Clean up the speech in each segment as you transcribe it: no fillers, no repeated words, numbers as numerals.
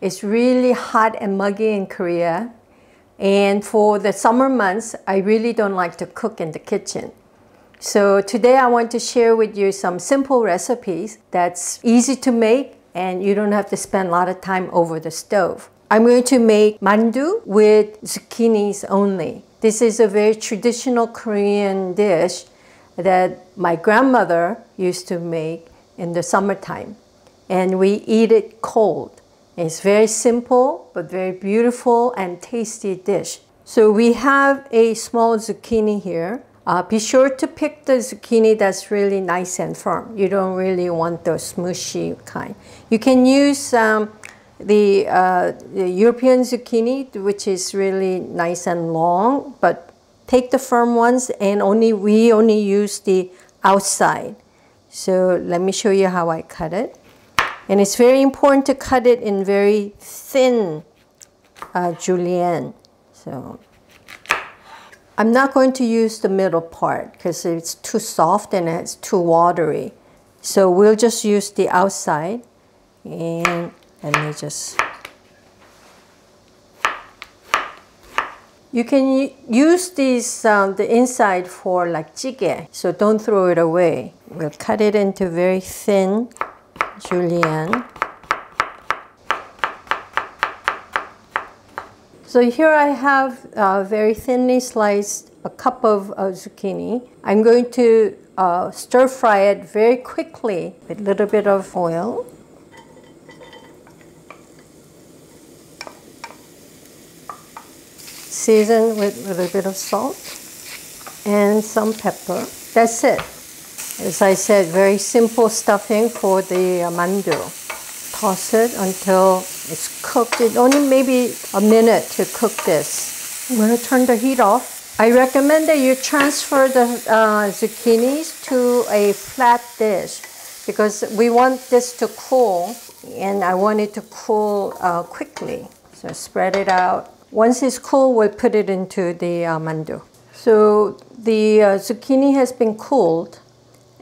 It's really hot and muggy in Korea. And for the summer months, I really don't like to cook in the kitchen. So today I want to share with you some simple recipes that's easy to make and you don't have to spend a lot of time over the stove. I'm going to make mandu with zucchinis only. This is a very traditional Korean dish that my grandmother used to make in the summertime. And we eat it cold. It's very simple, but very beautiful and tasty dish. So we have a small zucchini here. Be sure to pick the zucchini that's really nice and firm. You don't really want the smushy kind. You can use the European zucchini, which is really nice and long, but take the firm ones, and we only use the outside. So let me show you how I cut it. And it's very important to cut it in very thin julienne. So I'm not going to use the middle part because it's too soft and it's too watery. So we'll just use the outside. And let me just... You can use these, the inside for like jjigae, so don't throw it away. We'll cut it into very thin julienne. So here I have very thinly sliced a cup of zucchini. I'm going to stir fry it very quickly with a little bit of oil. Season with a little bit of salt and some pepper. That's it. As I said, very simple stuffing for the mandu. Toss it until it's cooked. It only maybe a minute to cook this. I'm going to turn the heat off. I recommend that you transfer the zucchinis to a flat dish because we want this to cool, and I want it to cool quickly. So spread it out. Once it's cool, we'll put it into the mandu. So the zucchini has been cooled,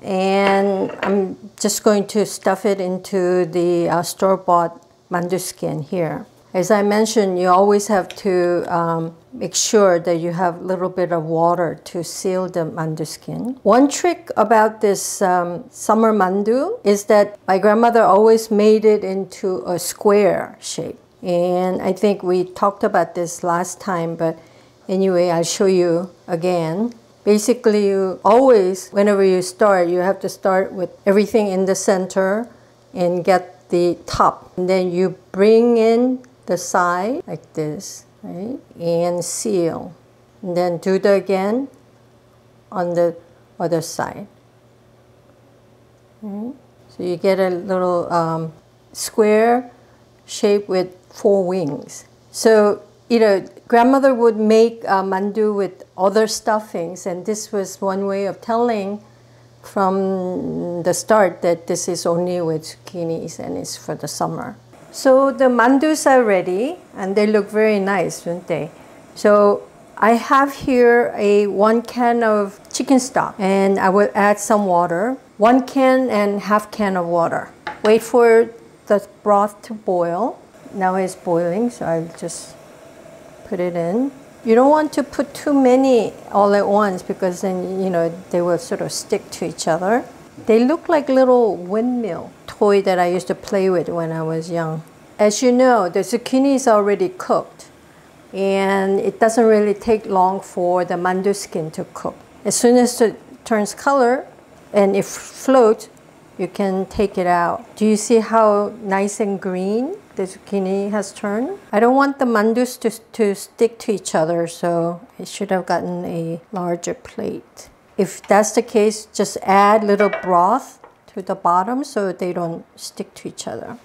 and I'm just going to stuff it into the store-bought mandu skin here. As I mentioned, you always have to make sure that you have a little bit of water to seal the mandu skin. One trick about this summer mandu is that my grandmother always made it into a square shape. And I think we talked about this last time, but anyway, I'll show you again. Basically, you always, whenever you start, you have to start with everything in the center and get the top. And then you bring in the side like this, right? And seal. And then do that again on the other side. Right? So you get a little square shape with 4 wings. So, you know, grandmother would make mandu with other stuffings, and this was one way of telling from the start that this is only with zucchinis and it's for the summer. So the mandus are ready, and they look very nice, don't they? So I have here 1 can of chicken stock, and I will add some water. 1 can and ½ can of water. Wait for the broth to boil. Now it's boiling, so I'll just put it in. You don't want to put too many all at once because then, you know, they will sort of stick to each other. They look like little windmill toy that I used to play with when I was young. As you know, the zucchini is already cooked, and it doesn't really take long for the mandu skin to cook. As soon as it turns color and it floats, you can take it out. Do you see how nice and green the zucchini has turned? I don't want the mandus to stick to each other, so I should have gotten a larger plate. If that's the case, just add little broth to the bottom so they don't stick to each other.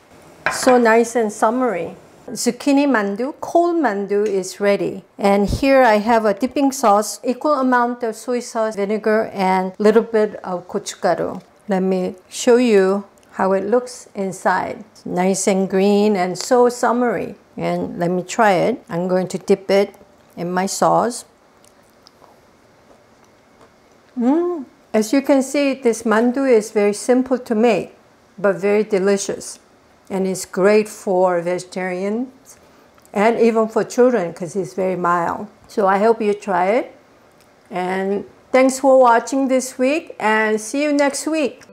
So nice and summery. Zucchini mandu, cold mandu is ready. And here I have a dipping sauce, equal amount of soy sauce, vinegar, and a little bit of gochugaru. Let me show you how it looks inside. It's nice and green and so summery. And let me try it. I'm going to dip it in my sauce. As you can see, this mandu is very simple to make, but very delicious. and it's great for vegetarians and even for children because it's very mild. So I hope you try it. And thanks for watching this week, and see you next week.